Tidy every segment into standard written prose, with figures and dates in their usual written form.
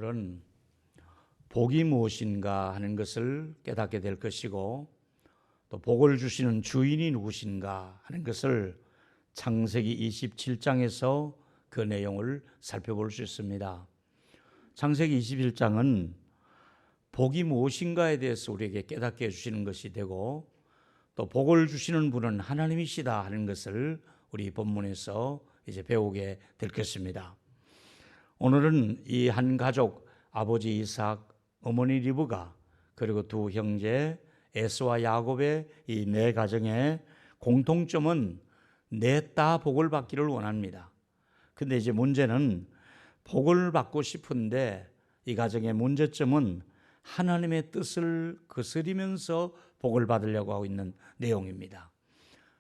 오늘은 복이 무엇인가 하는 것을 깨닫게 될 것이고, 또 복을 주시는 주인이 누구신가 하는 것을 창세기 27장에서 그 내용을 살펴볼 수 있습니다. 창세기 21장은 복이 무엇인가에 대해서 우리에게 깨닫게 해주시는 것이 되고, 또 복을 주시는 분은 하나님이시다 하는 것을 우리 본문에서 이제 배우게 될 것입니다. 오늘은 이 한 가족, 아버지 이삭, 어머니 리브가, 그리고 두 형제 에서와 야곱의 이 네 가정의 공통점은 넷 다 복을 받기를 원합니다. 근데 이제 문제는 복을 받고 싶은데 이 가정의 문제점은 하나님의 뜻을 거스리면서 복을 받으려고 하고 있는 내용입니다.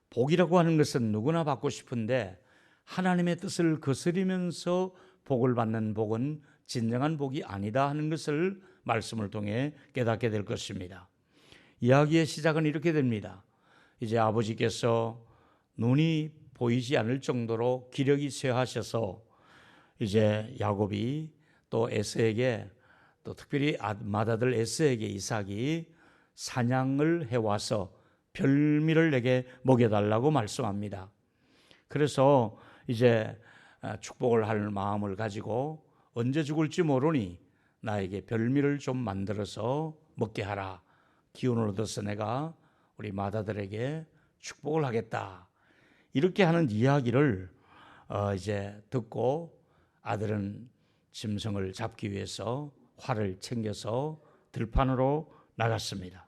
복이라고 하는 것은 누구나 받고 싶은데 하나님의 뜻을 거스리면서 복을 받는 복은 진정한 복이 아니다 하는 것을 말씀을 통해 깨닫게 될 것입니다. 이야기의 시작은 이렇게 됩니다. 이제 아버지께서 눈이 보이지 않을 정도로 기력이 쇠하셔서 이제 야곱이 또 에서에게, 또 특별히 맏아들 에서에게 이삭이 사냥을 해와서 별미를 내게 먹여달라고 말씀합니다. 그래서 이제 축복을 할 마음을 가지고 언제 죽을지 모르니 나에게 별미를 좀 만들어서 먹게 하라. 기운을 얻어서 내가 우리 맏아들에게 축복을 하겠다. 이렇게 하는 이야기를 이제 듣고 아들은 짐승을 잡기 위해서 활을 챙겨서 들판으로 나갔습니다.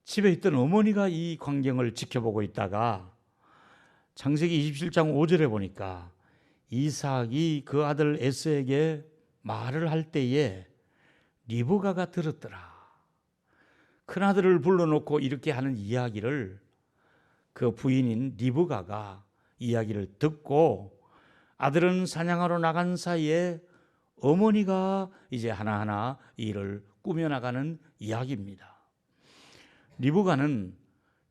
집에 있던 어머니가 이 광경을 지켜보고 있다가 창세기 27장 5절에 보니까 이삭이 그 아들 에서에게 말을 할 때에 리브가가 들었더라. 큰아들을 불러놓고 이렇게 하는 이야기를 그 부인인 리브가가 이야기를 듣고, 아들은 사냥하러 나간 사이에 어머니가 이제 하나하나 일을 꾸며나가는 이야기입니다. 리브가는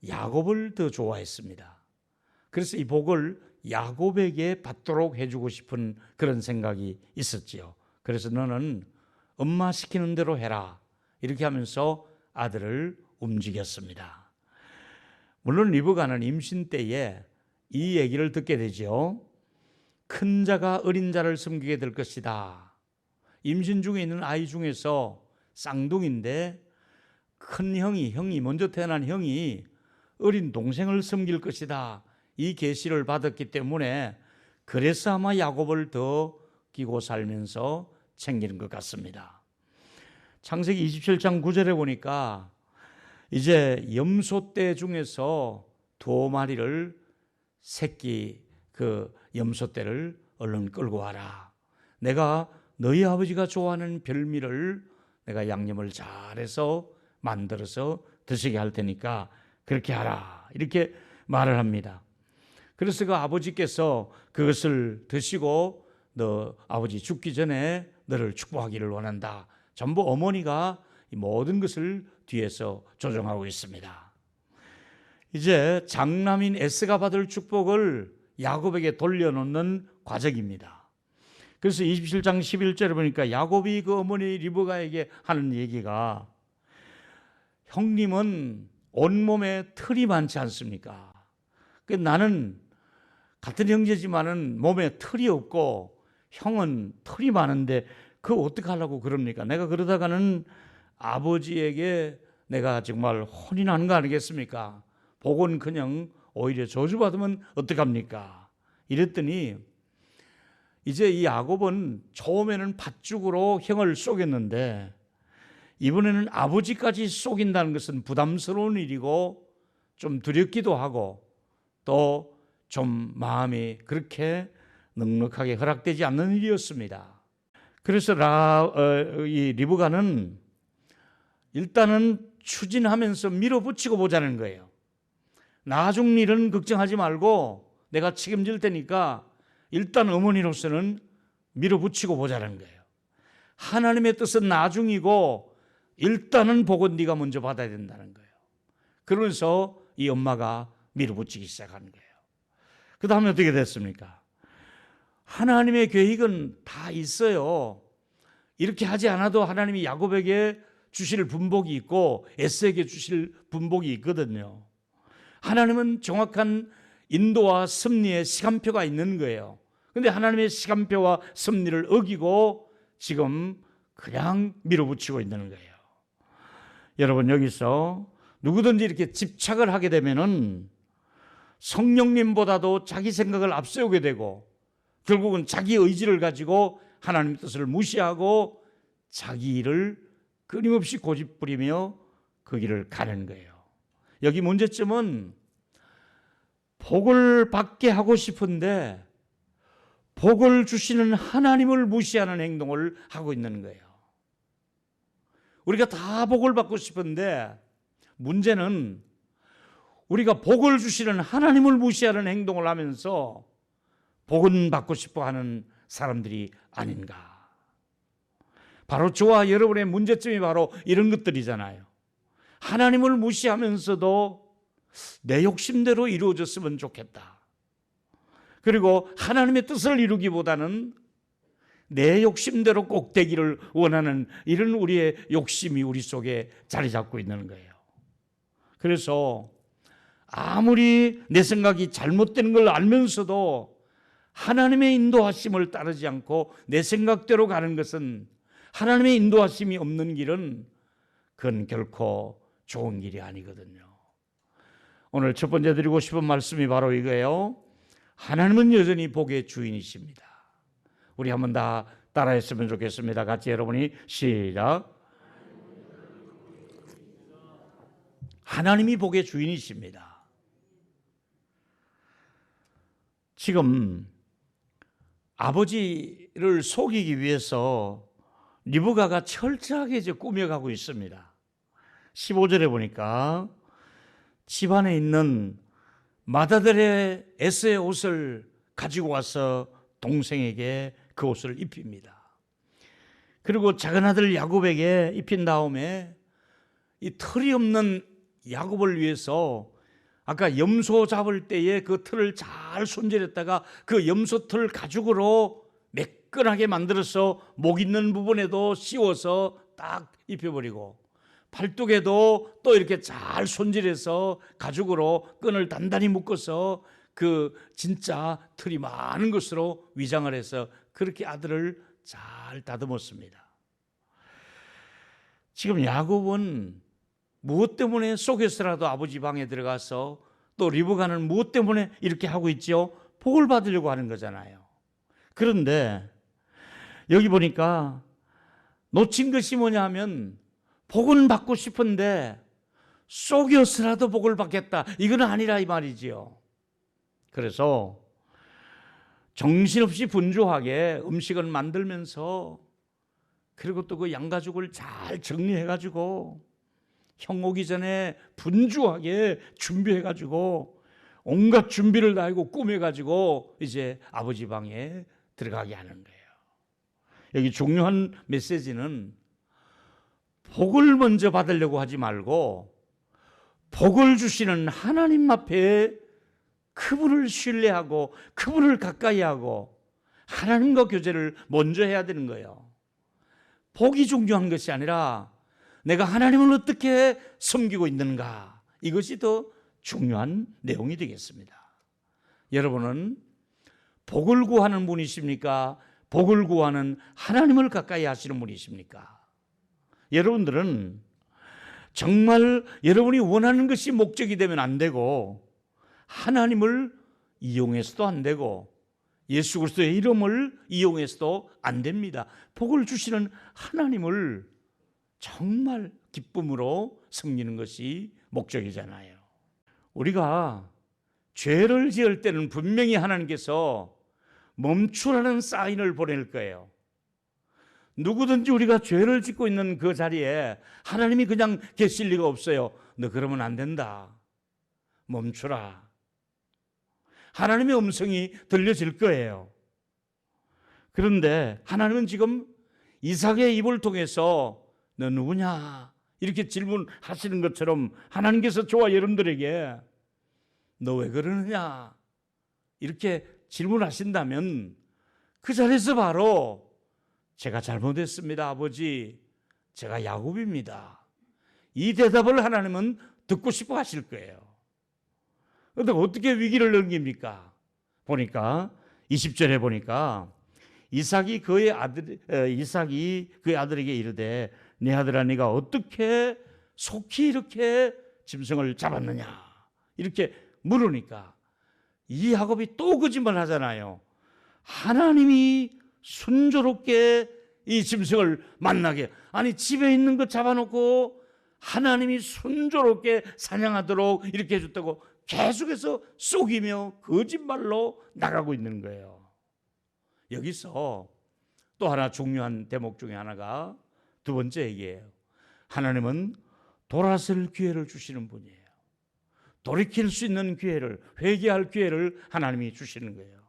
야곱을 더 좋아했습니다. 그래서 이 복을 야곱에게 받도록 해주고 싶은 그런 생각이 있었지요. 그래서 너는 엄마 시키는 대로 해라. 이렇게 하면서 아들을 움직였습니다. 물론 리브가는 임신 때에 이 얘기를 듣게 되죠. 큰 자가 어린 자를 섬기게 될 것이다. 임신 중에 있는 아이 중에서 쌍둥이인데 큰 형이 먼저 태어난 형이 어린 동생을 섬길 것이다. 이 계시를 받았기 때문에 그래서 아마 야곱을 더 끼고 살면서 챙기는 것 같습니다. 창세기 27장 9절에 보니까 이제 염소떼 중에서 2마리를 새끼 그 염소떼를 얼른 끌고 와라. 내가 너희 아버지가 좋아하는 별미를 내가 양념을 잘해서 만들어서 드시게 할 테니까 그렇게 하라. 이렇게 말을 합니다. 그래서 그 아버지께서 그것을 드시고 너 아버지 죽기 전에 너를 축복하기를 원한다. 전부 어머니가 모든 것을 뒤에서 조정하고 있습니다. 이제 장남인 에스가 받을 축복을 야곱에게 돌려놓는 과정입니다. 그래서 27장 11절에 보니까 야곱이 그 어머니 리브가에게 하는 얘기가, 형님은 온몸에 털이 많지 않습니까? 나는 같은 형제지만은 몸에 털이 없고 형은 털이 많은데 그거 어떻게 하려고 그럽니까? 내가 그러다가는 아버지에게 내가 정말 혼이 나는 거 아니겠습니까? 복은 그냥 오히려 저주받으면 어떡합니까? 이랬더니 이제 이 야곱은 처음에는 팥죽으로 형을 속였는데 이번에는 아버지까지 속인다는 것은 부담스러운 일이고 좀 두렵기도 하고 또 좀 마음이 그렇게 넉넉하게 허락되지 않는 일이었습니다. 그래서 이 리브가는 일단은 추진하면서 밀어붙이고 보자는 거예요. 나중 일은 걱정하지 말고 내가 책임질 테니까 일단 어머니로서는 밀어붙이고 보자는 거예요. 하나님의 뜻은 나중이고 일단은 복은 네가 먼저 받아야 된다는 거예요. 그러면서 이 엄마가 밀어붙이기 시작하는 거예요. 그 다음에 어떻게 됐습니까? 하나님의 계획은 다 있어요. 이렇게 하지 않아도 하나님이 야곱에게 주실 분복이 있고 에서에게 주실 분복이 있거든요. 하나님은 정확한 인도와 섭리의 시간표가 있는 거예요. 그런데 하나님의 시간표와 섭리를 어기고 지금 그냥 밀어붙이고 있는 거예요. 여러분, 여기서 누구든지 이렇게 집착을 하게 되면은 성령님보다도 자기 생각을 앞세우게 되고 결국은 자기 의지를 가지고 하나님의 뜻을 무시하고 자기 일을 끊임없이 고집부리며 그 길을 가는 거예요. 여기 문제점은 복을 받게 하고 싶은데 복을 주시는 하나님을 무시하는 행동을 하고 있는 거예요. 우리가 다 복을 받고 싶은데 문제는 우리가 복을 주시는 하나님을 무시하는 행동을 하면서 복은 받고 싶어 하는 사람들이 아닌가. 바로 저와 여러분의 문제점이 바로 이런 것들이잖아요. 하나님을 무시하면서도 내 욕심대로 이루어졌으면 좋겠다. 그리고 하나님의 뜻을 이루기보다는 내 욕심대로 꼭 되기를 원하는 이런 우리의 욕심이 우리 속에 자리 잡고 있는 거예요. 그래서 아무리 내 생각이 잘못된 걸 알면서도 하나님의 인도하심을 따르지 않고 내 생각대로 가는 것은, 하나님의 인도하심이 없는 길은 그건 결코 좋은 길이 아니거든요. 오늘 첫 번째 드리고 싶은 말씀이 바로 이거예요. 하나님은 여전히 복의 주인이십니다. 우리 한번 다 따라했으면 좋겠습니다. 같이 여러분이 시작. 하나님이 복의 주인이십니다. 지금 아버지를 속이기 위해서 리브가가 철저하게 이제 꾸며가고 있습니다. 15절에 보니까 집안에 있는 맏아들의 에서의 옷을 가지고 와서 동생에게 그 옷을 입힙니다. 그리고 작은 아들 야곱에게 입힌 다음에 이 털이 없는 야곱을 위해서 아까 염소 잡을 때에 그 털을 잘 손질했다가 그 염소 털 가죽으로 매끈하게 만들어서 목 있는 부분에도 씌워서 딱 입혀버리고, 팔뚝에도 또 이렇게 잘 손질해서 가죽으로 끈을 단단히 묶어서 그 진짜 털이 많은 것으로 위장을 해서 그렇게 아들을 잘 다듬었습니다. 지금 야곱은 무엇 때문에 속여서라도 아버지 방에 들어가서, 또 리브가는 무엇 때문에 이렇게 하고 있죠? 복을 받으려고 하는 거잖아요. 그런데 여기 보니까 놓친 것이 뭐냐 하면 복은 받고 싶은데 속여서라도 복을 받겠다, 이건 아니라 이 말이지요. 그래서 정신없이 분주하게 음식을 만들면서, 그리고 또 그 양가죽을 잘 정리해가지고 형 오기 전에 분주하게 준비해가지고 온갖 준비를 다 하고 꾸며가지고 이제 아버지 방에 들어가게 하는 거예요. 여기 중요한 메시지는 복을 먼저 받으려고 하지 말고 복을 주시는 하나님 앞에 그분을 신뢰하고 그분을 가까이 하고 하나님과 교제를 먼저 해야 되는 거예요. 복이 중요한 것이 아니라 내가 하나님을 어떻게 섬기고 있는가, 이것이 더 중요한 내용이 되겠습니다. 여러분은 복을 구하는 분이십니까? 복을 구하는 하나님을 가까이 하시는 분이십니까? 여러분들은 정말 여러분이 원하는 것이 목적이 되면 안 되고, 하나님을 이용해서도 안 되고, 예수 그리스도의 이름을 이용해서도 안 됩니다. 복을 주시는 하나님을 정말 기쁨으로 섬기는 것이 목적이잖아요. 우리가 죄를 지을 때는 분명히 하나님께서 멈추라는 사인을 보낼 거예요. 누구든지 우리가 죄를 짓고 있는 그 자리에 하나님이 그냥 계실 리가 없어요. 너 그러면 안 된다, 멈추라. 하나님의 음성이 들려질 거예요. 그런데 하나님은 지금 이삭의 입을 통해서 너 누구냐 이렇게 질문하시는 것처럼 하나님께서 저와 여러분들에게 너 왜 그러느냐 이렇게 질문하신다면 그 자리에서 바로 제가 잘못했습니다, 아버지. 제가 야곱입니다. 이 대답을 하나님은 듣고 싶어 하실 거예요. 그런데 어떻게 위기를 넘깁니까? 보니까 20절에 보니까 이삭이 그의 아들에게 이르되 네 아들아 네가 어떻게 속히 이렇게 짐승을 잡았느냐 이렇게 물으니까 이 야곱이 또 거짓말 하잖아요. 하나님이 순조롭게 이 짐승을 만나게, 아니 집에 있는 거 잡아놓고 하나님이 순조롭게 사냥하도록 이렇게 해줬다고 계속해서 속이며 거짓말로 나가고 있는 거예요. 여기서 또 하나 중요한 대목 중에 하나가 두 번째 얘기예요. 하나님은 돌아설 기회를 주시는 분이에요. 돌이킬 수 있는 기회를, 회개할 기회를 하나님이 주시는 거예요.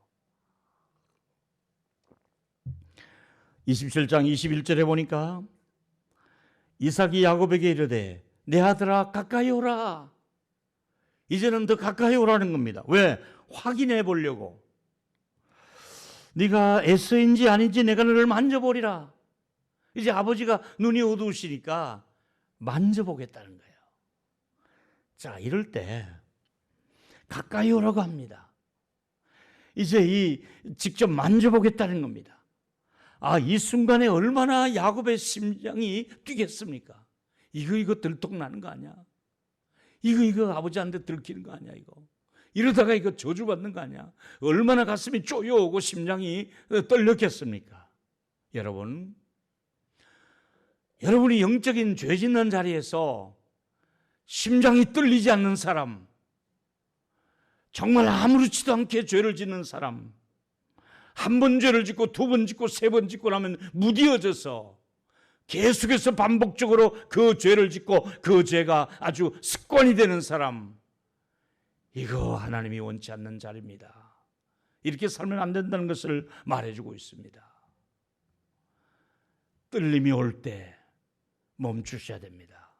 27장 21절에 보니까 이삭이 야곱에게 이르되 내 아들아 가까이 오라. 이제는 더 가까이 오라는 겁니다. 왜? 확인해 보려고. 네가 에서인지 아닌지 내가 너를 만져보리라. 이제 아버지가 눈이 어두우시니까 만져보겠다는 거예요. 자, 이럴 때 가까이 오라고 합니다. 이제 직접 만져보겠다는 겁니다. 아, 이 순간에 얼마나 야곱의 심장이 뛰겠습니까? 이거 들통나는 거 아니야? 이거 아버지한테 들키는 거 아니야? 이러다가 이거 저주받는 거 아니야? 얼마나 가슴이 쪼여오고 심장이 떨렸겠습니까? 여러분이 영적인 죄 짓는 자리에서 심장이 떨리지 않는 사람, 정말 아무렇지도 않게 죄를 짓는 사람, 한 번 죄를 짓고 두 번 짓고 세 번 짓고 나면 무디어져서 계속해서 반복적으로 그 죄를 짓고 그 죄가 아주 습관이 되는 사람, 이거 하나님이 원치 않는 자리입니다. 이렇게 살면 안 된다는 것을 말해주고 있습니다. 떨림이 올 때 멈추셔야 됩니다.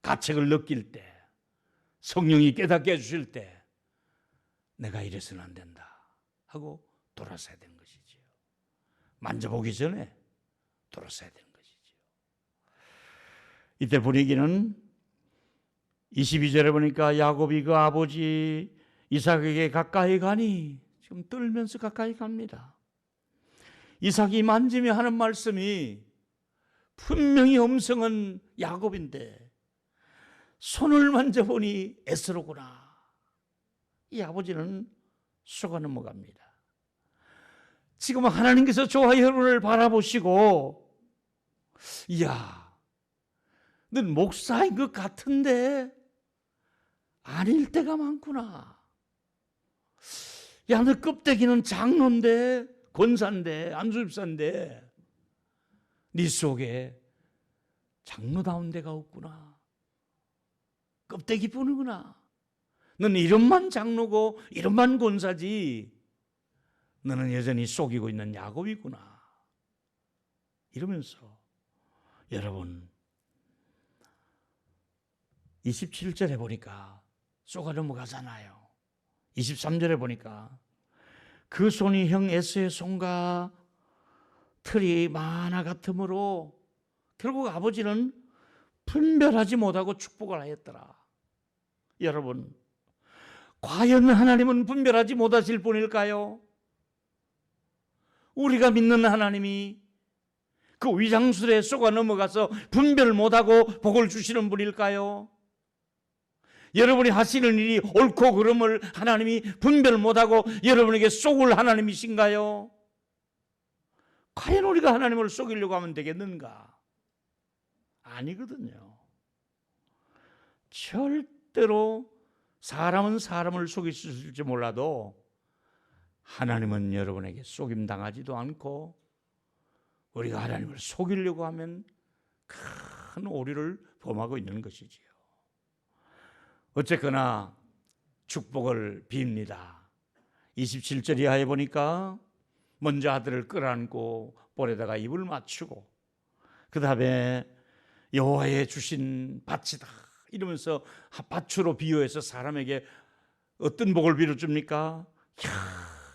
가책을 느낄 때, 성령이 깨닫게 해주실 때 내가 이래서는 안 된다 하고 돌아서야 되는 것이지요. 만져보기 전에 돌아서야 되는 것이지요. 이때 분위기는 22절에 보니까 야곱이 그 아버지 이삭에게 가까이 가니, 지금 떨면서 가까이 갑니다. 이삭이 만지며 하는 말씀이 분명히 음성은 야곱인데 손을 만져보니 에스로구나. 이 아버지는 속아 넘어갑니다. 지금 하나님께서 저와 여러분을 바라보시고, 이야, 넌 목사인 것 같은데 아닐 때가 많구나. 야, 너 껍데기는 장로인데, 권사인데, 안수집사인데 네 속에 장로다운 데가 없구나. 껍데기 뿐이구나. 너는 이름만 장로고 이름만 권사지 너는 여전히 속이고 있는 야곱이구나. 이러면서 여러분 27절에 보니까 쏘가 넘어가잖아요. 23절에 보니까 그 손이 형 에서의 손과 틀이 만화 같으므로 결국 아버지는 분별하지 못하고 축복을 하였더라. 여러분, 과연 하나님은 분별하지 못하실 분일까요? 우리가 믿는 하나님이 그 위장술에 쏘가 넘어가서 분별 못하고 복을 주시는 분일까요? 여러분이 하시는 일이 옳고 그름을 하나님이 분별 못하고 여러분에게 쏘을 하나님이신가요? 과연 우리가 하나님을 속이려고 하면 되겠는가? 아니거든요. 절대로 사람은 사람을 속일 수 있을지 몰라도 하나님은 여러분에게 속임당하지도 않고, 우리가 하나님을 속이려고 하면 큰 오류를 범하고 있는 것이지요. 어쨌거나 축복을 빕니다. 27절 이하에 보니까 먼저 아들을 끌어안고 볼에다가 입을 맞추고, 그 다음에 여호와의 주신 밭이다 이러면서 밭으로 비유해서 사람에게 어떤 복을 빌어줍니까?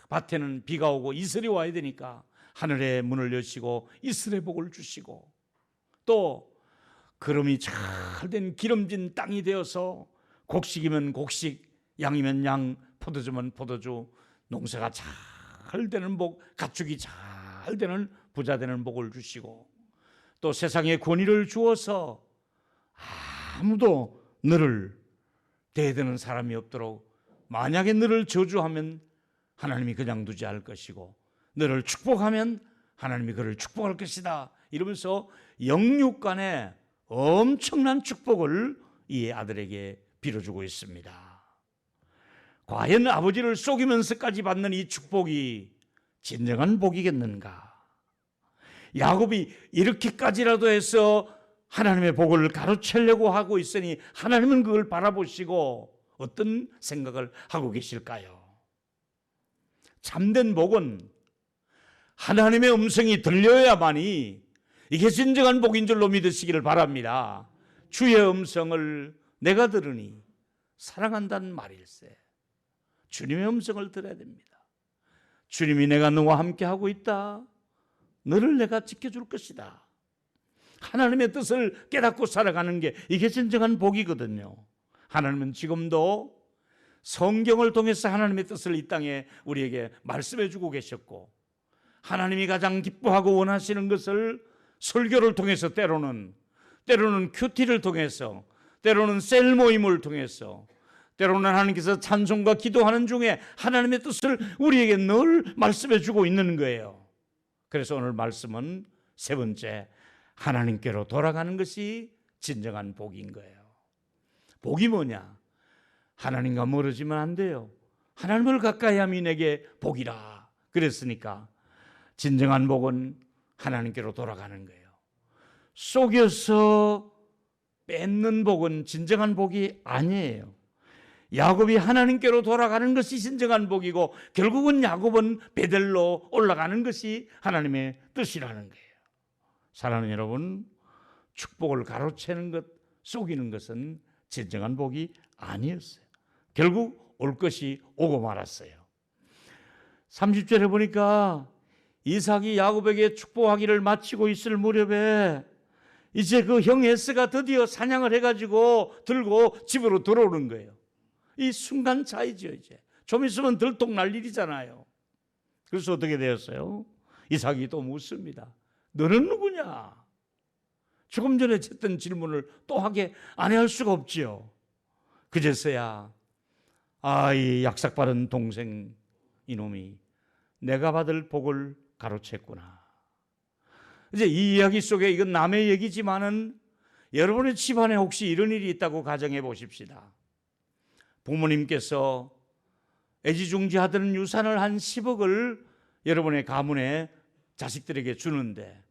밭에는 비가 오고 이슬이 와야 되니까 하늘의 문을 여시고 이슬의 복을 주시고, 또 거름이 잘 된 기름진 땅이 되어서 곡식이면 곡식, 양이면 양, 포도주면 포도주, 농사가 잘 되는 복, 가축이 잘 되는 부자 되는 복을 주시고, 또 세상에 권위를 주어서 아무도 너를 대드는 사람이 없도록, 만약에 너를 저주하면 하나님이 그냥 두지 않을 것이고, 너를 축복하면 하나님이 그를 축복할 것이다, 이러면서 영육 간에 엄청난 축복을 이 아들에게 빌어주고 있습니다. 과연 아버지를 속이면서까지 받는 이 축복이 진정한 복이겠는가? 야곱이 이렇게까지라도 해서 하나님의 복을 가로채려고 하고 있으니 하나님은 그걸 바라보시고 어떤 생각을 하고 계실까요? 참된 복은 하나님의 음성이 들려야만이 이게 진정한 복인 줄로 믿으시기를 바랍니다. 주의 음성을 내가 들으니 사랑한다는 말일세. 주님의 음성을 들어야 됩니다. 주님이 내가 너와 함께 하고 있다, 너를 내가 지켜줄 것이다, 하나님의 뜻을 깨닫고 살아가는 게 이게 진정한 복이거든요. 하나님은 지금도 성경을 통해서 하나님의 뜻을 이 땅에 우리에게 말씀해 주고 계셨고, 하나님이 가장 기뻐하고 원하시는 것을 설교를 통해서, 때로는 큐티를 통해서, 때로는 셀 모임을 통해서, 때로는 하나님께서 찬송과 기도하는 중에 하나님의 뜻을 우리에게 늘 말씀해 주고 있는 거예요. 그래서 오늘 말씀은 세 번째, 하나님께로 돌아가는 것이 진정한 복인 거예요. 복이 뭐냐? 하나님과 멀어지면 안 돼요. 하나님을 가까이 함이 내게 복이라 그랬으니까 진정한 복은 하나님께로 돌아가는 거예요. 속여서 뺏는 복은 진정한 복이 아니에요. 야곱이 하나님께로 돌아가는 것이 진정한 복이고, 결국은 야곱은 베델로 올라가는 것이 하나님의 뜻이라는 거예요. 사랑하는 여러분, 축복을 가로채는 것, 속이는 것은 진정한 복이 아니었어요. 결국 올 것이 오고 말았어요. 30절에 보니까 이삭이 야곱에게 축복하기를 마치고 있을 무렵에 이제 그 형 에서가 드디어 사냥을 해가지고 들고 집으로 들어오는 거예요. 이 순간 차이죠. 이제 좀 있으면 들통 날 일이잖아요. 그래서 어떻게 되었어요? 이삭이 또 묻습니다. 너는 누구냐? 조금 전에 했던 질문을 또 하게 안 할 수가 없지요. 그제서야 이 약삭빠른 동생 이놈이 내가 받을 복을 가로챘구나. 이제 이 이야기 속에, 이건 남의 얘기지만은 여러분의 집안에 혹시 이런 일이 있다고 가정해 보십시다. 부모님께서 애지중지하던 유산을 한 10억을 여러분의 가문에 자식들에게 주는데,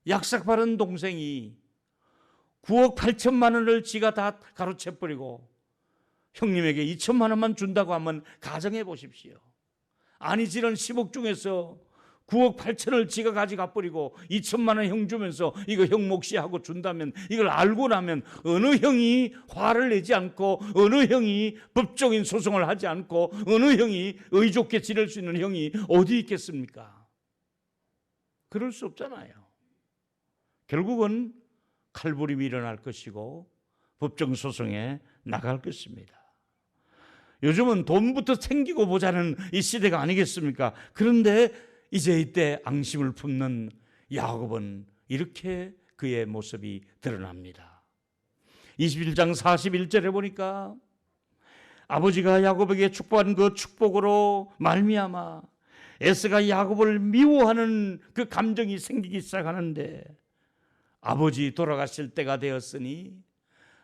약삭빠른 동생이 9억 8천만 원을 지가 다 가로채버리고 형님에게 2천만 원만 준다고 하면 가정해 보십시오. 아니지는 10억 중에서 9억 8천을 지가 가져가 버리고 2천만 원 형 주면서 이거 형 몫이 하고 준다면, 이걸 알고 나면 어느 형이 화를 내지 않고, 어느 형이 법적인 소송을 하지 않고, 어느 형이 의좋게 지낼 수 있는 형이 어디 있겠습니까? 그럴 수 없잖아요. 결국은 칼부림이 일어날 것이고 법정 소송에 나갈 것입니다. 요즘은 돈부터 챙기고 보자는 이 시대가 아니겠습니까? 그런데 이제 이때 앙심을 품는 야곱은 이렇게 그의 모습이 드러납니다. 21장 41절에 보니까 아버지가 야곱에게 축복한 그 축복으로 말미암아 에서가 야곱을 미워하는 그 감정이 생기기 시작하는데, 아버지 돌아가실 때가 되었으니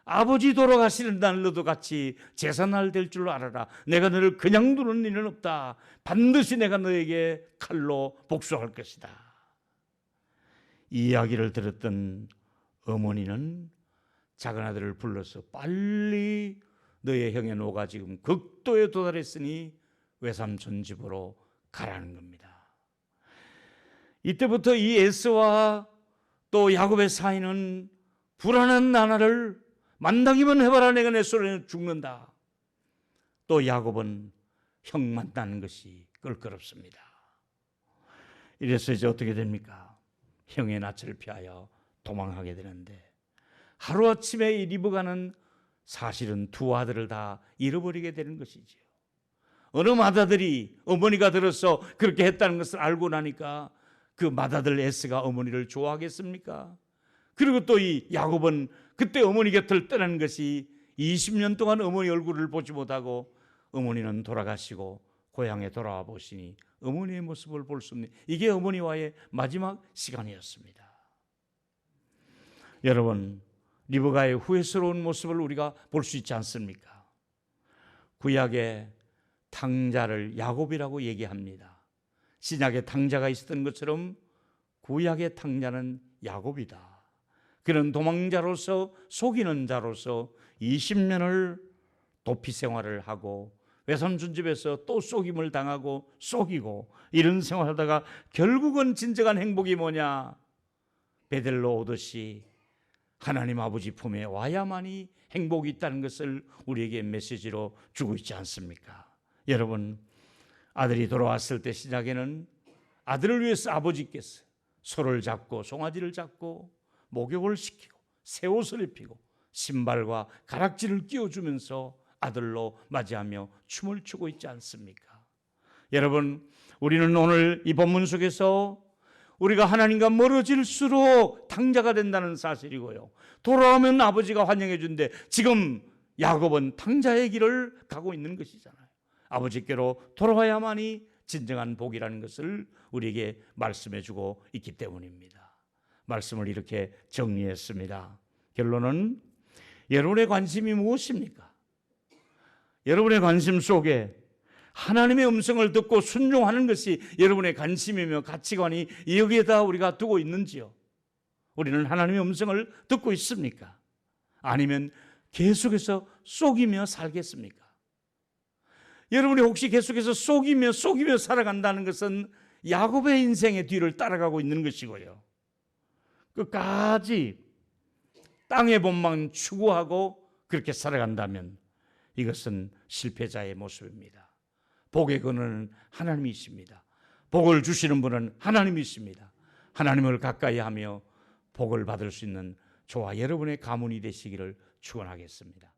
아버지 돌아가시는 날 너도 같이 제사날 될 줄 알아라. 내가 너를 그냥 두는 일은 없다. 반드시 내가 너에게 칼로 복수할 것이다. 이 이야기를 들었던 어머니는 작은 아들을 불러서 빨리 너의 형의 노가 지금 극도에 도달했으니 외삼촌 집으로 가라는 겁니다. 이때부터 이 에서와 또 야곱의 사이는 불안한 나날을 만나기만 해봐라. 내가 내 손에 죽는다. 또 야곱은 형 만나는 것이 껄끄럽습니다. 이래서 이제 어떻게 됩니까? 형의 낯을 피하여 도망하게 되는데, 하루아침에 이 리브가는 사실은 두 아들을 다 잃어버리게 되는 것이지요. 어느 맏아들이 어머니가 들어서 그렇게 했다는 것을 알고 나니까 그 맏아들 에스가 어머니를 좋아하겠습니까? 그리고 또 이 야곱은 그때 어머니 곁을 떠난 것이 20년 동안 어머니 얼굴을 보지 못하고, 어머니는 돌아가시고 고향에 돌아와 보시니 어머니의 모습을 볼 수 없는, 이게 어머니와의 마지막 시간이었습니다. 여러분, 리브가의 후회스러운 모습을 우리가 볼 수 있지 않습니까? 구약의 탕자를 야곱이라고 얘기합니다. 신약에 탕자가 있었던 것처럼 구약의 탕자는 야곱이다. 그는 도망자로서, 속이는 자로서 20년을 도피 생활을 하고 외삼촌 집에서 또 속임을 당하고 속이고 이런 생활하다가 결국은 진정한 행복이 뭐냐? 베델로 오듯이 하나님 아버지 품에 와야만이 행복이 있다는 것을 우리에게 메시지로 주고 있지 않습니까? 여러분, 아들이 돌아왔을 때 시작에는 아들을 위해서 아버지께서 소를 잡고 송아지를 잡고 목욕을 시키고 새 옷을 입히고 신발과 가락지를 끼워주면서 아들로 맞이하며 춤을 추고 있지 않습니까? 여러분, 우리는 오늘 이 본문 속에서 우리가 하나님과 멀어질수록 탕자가 된다는 사실이고요, 돌아오면 아버지가 환영해 준대. 지금 야곱은 탕자의 길을 가고 있는 것이잖아요. 아버지께로 돌아와야만이 진정한 복이라는 것을 우리에게 말씀해 주고 있기 때문입니다. 말씀을 이렇게 정리했습니다. 결론은 여러분의 관심이 무엇입니까? 여러분의 관심 속에 하나님의 음성을 듣고 순종하는 것이 여러분의 관심이며 가치관이 여기에다 우리가 두고 있는지요? 우리는 하나님의 음성을 듣고 있습니까? 아니면 계속해서 속이며 살겠습니까? 여러분이 혹시 계속해서 속이며 살아간다는 것은 야곱의 인생의 뒤를 따라가고 있는 것이고요, 끝까지 땅의 본만 추구하고 그렇게 살아간다면 이것은 실패자의 모습입니다. 복의 근원은 하나님이십니다. 복을 주시는 분은 하나님이십니다. 하나님을 가까이 하며 복을 받을 수 있는 저와 여러분의 가문이 되시기를 축원하겠습니다.